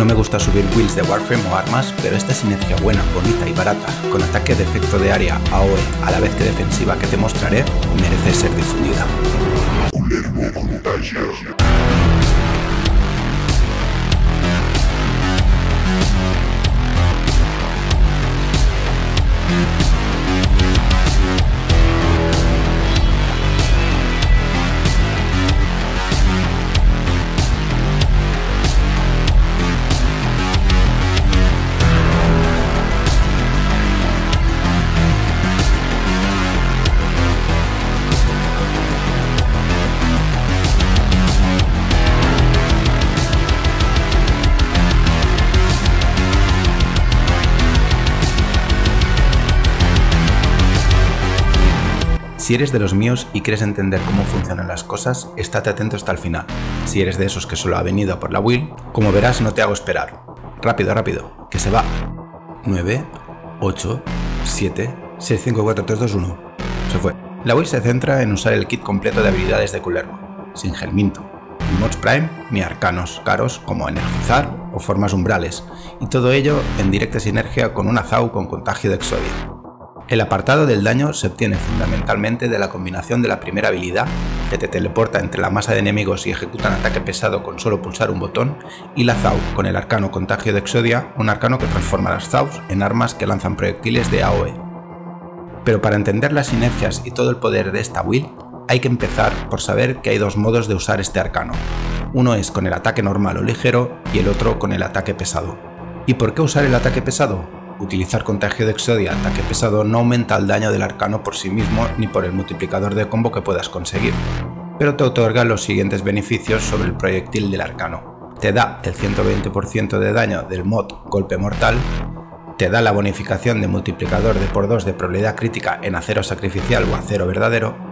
No me gusta subir builds de Warframe o armas, pero esta sinergia buena, bonita y barata, con ataque de efecto de área AOE a la vez que defensiva que te mostraré, merece ser difundida. Si eres de los míos y quieres entender cómo funcionan las cosas, estate atento hasta el final. Si eres de esos que solo ha venido por la build, como verás no te hago esperar. Rápido, rápido, que se va. 9, 8, 7, 6, 5, 4, 3, 2, 1. Se fue. La build se centra en usar el kit completo de habilidades de Kullervo, sin Gelminto, ni mods prime, ni arcanos caros como energizar o formas umbrales, y todo ello en directa sinergia con una Zau con contagio de Exodia. El apartado del daño se obtiene fundamentalmente de la combinación de la primera habilidad, que te teleporta entre la masa de enemigos y ejecuta un ataque pesado con solo pulsar un botón, y la Zau con el arcano Contagio de Exodia, un arcano que transforma las Zaus en armas que lanzan proyectiles de AOE. Pero para entender las sinergias y todo el poder de esta build, hay que empezar por saber que hay dos modos de usar este arcano. Uno es con el ataque normal o ligero y el otro con el ataque pesado. ¿Y por qué usar el ataque pesado? Utilizar contagio de Exodia ataque pesado no aumenta el daño del arcano por sí mismo ni por el multiplicador de combo que puedas conseguir, pero te otorga los siguientes beneficios sobre el proyectil del arcano. Te da el 120% de daño del mod golpe mortal, te da la bonificación de multiplicador de por 2 de probabilidad crítica en acero sacrificial o acero verdadero,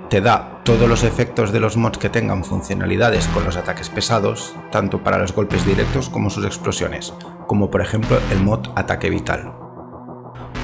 te da todos los efectos de los mods que tengan funcionalidades con los ataques pesados, tanto para los golpes directos como sus explosiones, como por ejemplo el mod Ataque Vital.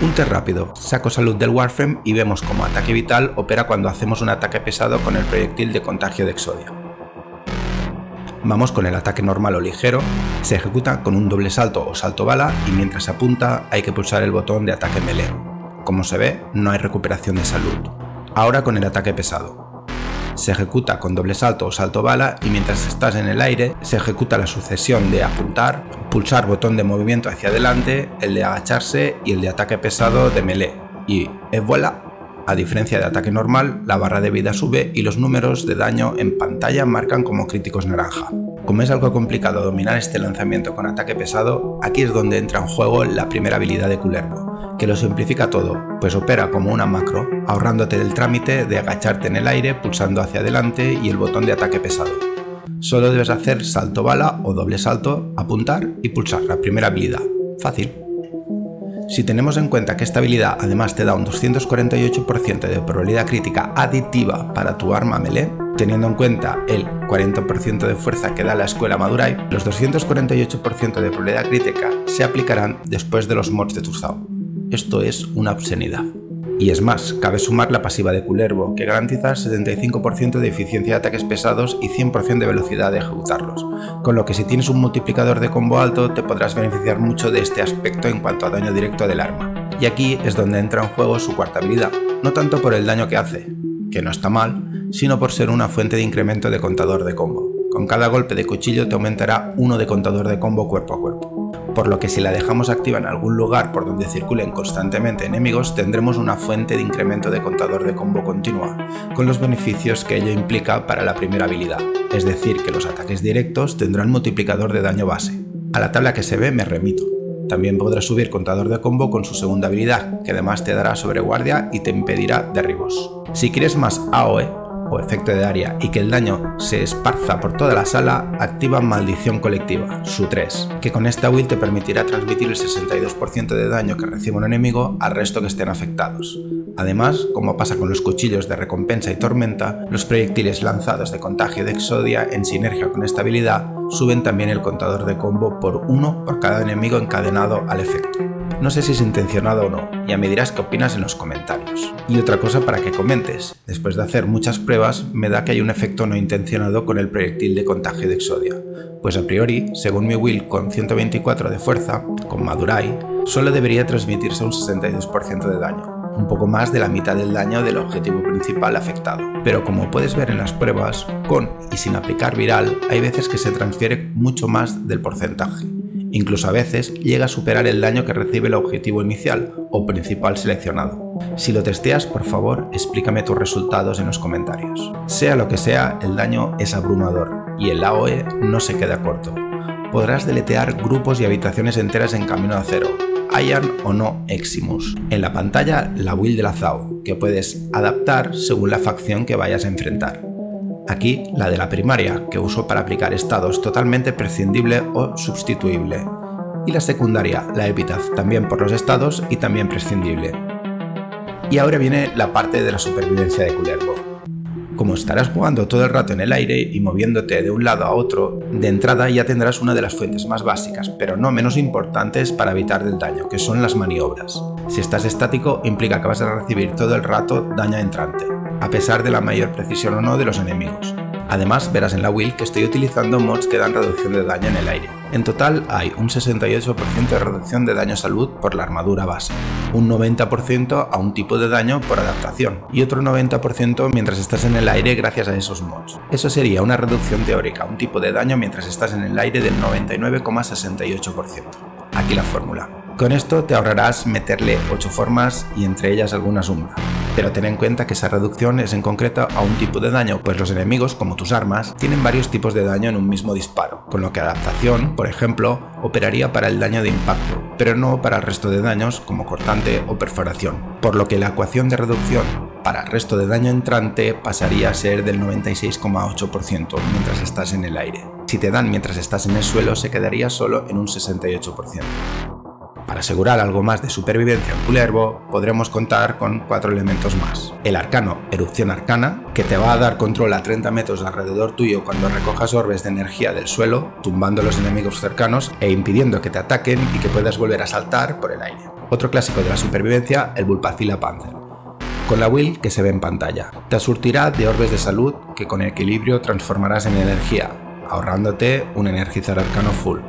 Un test rápido, saco salud del Warframe y vemos cómo Ataque Vital opera cuando hacemos un ataque pesado con el proyectil de Contagio de Exodia. Vamos con el ataque normal o ligero, se ejecuta con un doble salto o salto bala y mientras se apunta hay que pulsar el botón de ataque melee. Como se ve, no hay recuperación de salud. Ahora con el ataque pesado. Se ejecuta con doble salto o salto bala y mientras estás en el aire se ejecuta la sucesión de apuntar, pulsar botón de movimiento hacia adelante, el de agacharse y el de ataque pesado de melee. Y voilà, a diferencia de ataque normal, la barra de vida sube y los números de daño en pantalla marcan como críticos naranja. Como es algo complicado dominar este lanzamiento con ataque pesado, aquí es donde entra en juego la primera habilidad de Kullervo, que lo simplifica todo, pues opera como una macro, ahorrándote del trámite de agacharte en el aire pulsando hacia adelante y el botón de ataque pesado. Solo debes hacer salto bala o doble salto, apuntar y pulsar la primera habilidad. Fácil. Si tenemos en cuenta que esta habilidad además te da un 248% de probabilidad crítica aditiva para tu arma melee, teniendo en cuenta el 40% de fuerza que da la escuela Madurai, los 248% de probabilidad crítica se aplicarán después de los mods de tu Zau. Esto es una obscenidad. Y es más, cabe sumar la pasiva de Kullervo, que garantiza 75% de eficiencia de ataques pesados y 100% de velocidad de ejecutarlos, con lo que si tienes un multiplicador de combo alto te podrás beneficiar mucho de este aspecto en cuanto a daño directo del arma. Y aquí es donde entra en juego su cuarta habilidad, no tanto por el daño que hace, que no está mal, sino por ser una fuente de incremento de contador de combo. Con cada golpe de cuchillo te aumentará 1 de contador de combo cuerpo a cuerpo. Por lo que si la dejamos activa en algún lugar por donde circulen constantemente enemigos, tendremos una fuente de incremento de contador de combo continua, con los beneficios que ello implica para la primera habilidad, es decir que los ataques directos tendrán multiplicador de daño base. A la tabla que se ve me remito. También podrás subir contador de combo con su segunda habilidad, que además te dará sobreguardia y te impedirá derribos. Si quieres más AOE, o efecto de área y que el daño se esparza por toda la sala, activa Maldición Colectiva, su 3, que con esta build te permitirá transmitir el 62% de daño que recibe un enemigo al resto que estén afectados. Además, como pasa con los cuchillos de recompensa y tormenta, los proyectiles lanzados de contagio de Exodia en sinergia con esta habilidad suben también el contador de combo por 1 por cada enemigo encadenado al efecto. No sé si es intencionado o no, ya me dirás qué opinas en los comentarios. Y otra cosa para que comentes, después de hacer muchas pruebas me da que hay un efecto no intencionado con el proyectil de contagio de Exodia, pues a priori, según mi build con 124 de fuerza, con Madurai, solo debería transmitirse un 62% de daño, un poco más de la mitad del daño del objetivo principal afectado. Pero como puedes ver en las pruebas, con y sin aplicar viral, hay veces que se transfiere mucho más del porcentaje. Incluso a veces llega a superar el daño que recibe el objetivo inicial o principal seleccionado. Si lo testeas, por favor, explícame tus resultados en los comentarios. Sea lo que sea, el daño es abrumador y el AOE no se queda corto. Podrás deletear grupos y habitaciones enteras en camino a cero, hayan o no Eximus. En la pantalla, la build de la ZAO, que puedes adaptar según la facción que vayas a enfrentar. Aquí, la de la primaria, que uso para aplicar estados totalmente prescindible o sustituible. Y la secundaria, la Epitaph, también por los estados y también prescindible. Y ahora viene la parte de la supervivencia de Kullervo. Como estarás jugando todo el rato en el aire y moviéndote de un lado a otro, de entrada ya tendrás una de las fuentes más básicas, pero no menos importantes para evitar del daño, que son las maniobras. Si estás estático, implica que vas a recibir todo el rato daño entrante, a pesar de la mayor precisión o no de los enemigos. Además, verás en la build que estoy utilizando mods que dan reducción de daño en el aire. En total hay un 68% de reducción de daño a salud por la armadura base, un 90% a un tipo de daño por adaptación y otro 90% mientras estás en el aire gracias a esos mods. Eso sería una reducción teórica, un tipo de daño mientras estás en el aire del 99,68%. Aquí la fórmula. Con esto te ahorrarás meterle 8 formas y entre ellas alguna sombra. Pero ten en cuenta que esa reducción es en concreto a un tipo de daño, pues los enemigos, como tus armas, tienen varios tipos de daño en un mismo disparo, con lo que adaptación, por ejemplo, operaría para el daño de impacto, pero no para el resto de daños como cortante o perforación, por lo que la ecuación de reducción para el resto de daño entrante pasaría a ser del 96,8% mientras estás en el aire. Si te dan mientras estás en el suelo, se quedaría solo en un 68%. Para asegurar algo más de supervivencia en Kullervo, podremos contar con 4 elementos más. El arcano Erupción Arcana, que te va a dar control a 30 metros alrededor tuyo cuando recojas orbes de energía del suelo, tumbando a los enemigos cercanos e impidiendo que te ataquen y que puedas volver a saltar por el aire. Otro clásico de la supervivencia, el Vulpacila Panzer, con la build que se ve en pantalla. Te surtirá de orbes de salud que con equilibrio transformarás en energía, ahorrándote un energizar arcano full.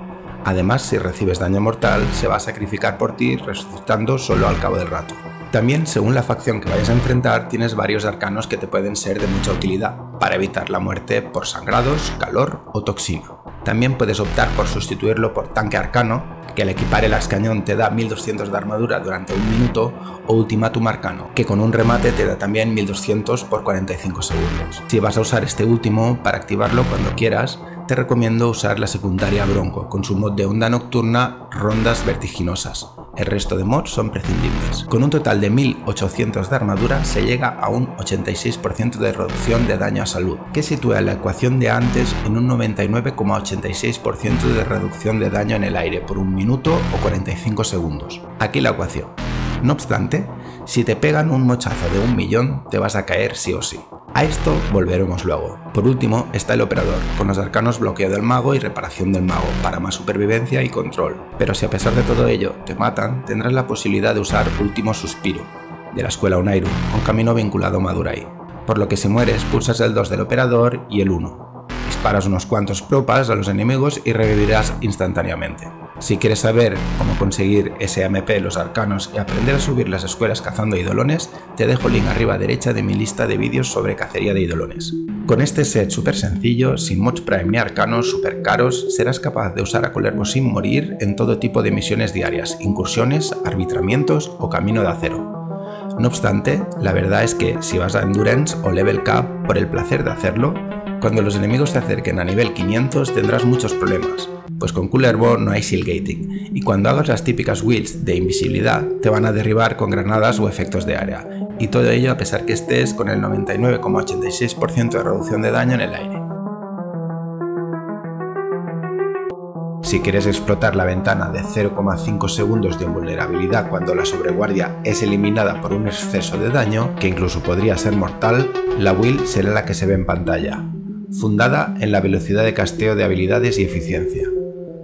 Además, si recibes daño mortal, se va a sacrificar por ti, resucitando solo al cabo del rato. También, según la facción que vayas a enfrentar, tienes varios arcanos que te pueden ser de mucha utilidad, para evitar la muerte por sangrados, calor o toxina. También puedes optar por sustituirlo por tanque arcano, que al equipar el ascañón te da 1200 de armadura durante un minuto, o ultimátum arcano, que con un remate te da también 1200 por 45 segundos. Si vas a usar este último, para activarlo cuando quieras, te recomiendo usar la secundaria Bronco, con su mod de onda nocturna Rondas Vertiginosas. El resto de mods son prescindibles. Con un total de 1800 de armadura se llega a un 86% de reducción de daño a salud, que sitúa la ecuación de antes en un 99,86% de reducción de daño en el aire por un minuto o 45 segundos. Aquí la ecuación. No obstante, si te pegan un mochazo de 1.000.000, te vas a caer sí o sí. A esto volveremos luego. Por último está el operador, con los arcanos bloqueo del mago y reparación del mago, para más supervivencia y control. Pero si a pesar de todo ello te matan, tendrás la posibilidad de usar Último Suspiro, de la escuela Onairu, con camino vinculado a Madurai. Por lo que si mueres, pulsas el 2 del operador y el 1. Disparas unos cuantos propas a los enemigos y revivirás instantáneamente. Si quieres saber cómo conseguir SMP, los arcanos y aprender a subir las escuelas cazando eidolones, te dejo el link arriba a derecha de mi lista de vídeos sobre cacería de eidolones. Con este set súper sencillo, sin mods prime ni arcanos súper caros, serás capaz de usar a Kullervo sin morir en todo tipo de misiones diarias, incursiones, arbitramientos o camino de acero. No obstante, la verdad es que si vas a Endurance o Level Cap por el placer de hacerlo, cuando los enemigos te acerquen a nivel 500 tendrás muchos problemas, pues con Kullervo no hay shield gating, y cuando hagas las típicas builds de invisibilidad te van a derribar con granadas o efectos de área, y todo ello a pesar que estés con el 99,86% de reducción de daño en el aire. Si quieres explotar la ventana de 0,5 segundos de invulnerabilidad cuando la sobreguardia es eliminada por un exceso de daño, que incluso podría ser mortal, la build será la que se ve en pantalla, fundada en la velocidad de casteo de habilidades y eficiencia.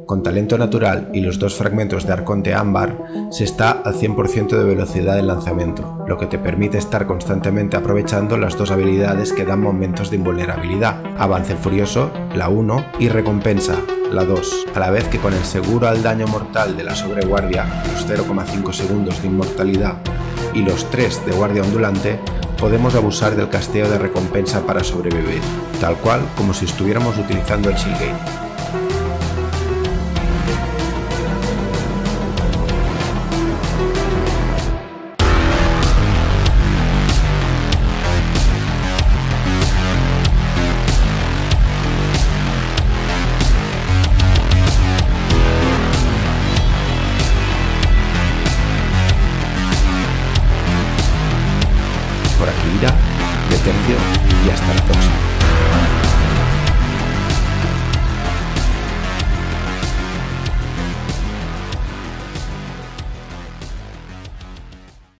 Con talento natural y los 2 fragmentos de Arconte Ámbar, se está al 100% de velocidad de lanzamiento, lo que te permite estar constantemente aprovechando las 2 habilidades que dan momentos de invulnerabilidad, Avance Furioso, la 1, y Recompensa, la 2, a la vez que con el seguro al daño mortal de la sobreguardia, los 0,5 segundos de inmortalidad y los 3 de guardia ondulante, podemos abusar del casteo de recompensa para sobrevivir, tal cual como si estuviéramos utilizando el Shieldgate. Por aquí irá, de tercio y hasta la próxima.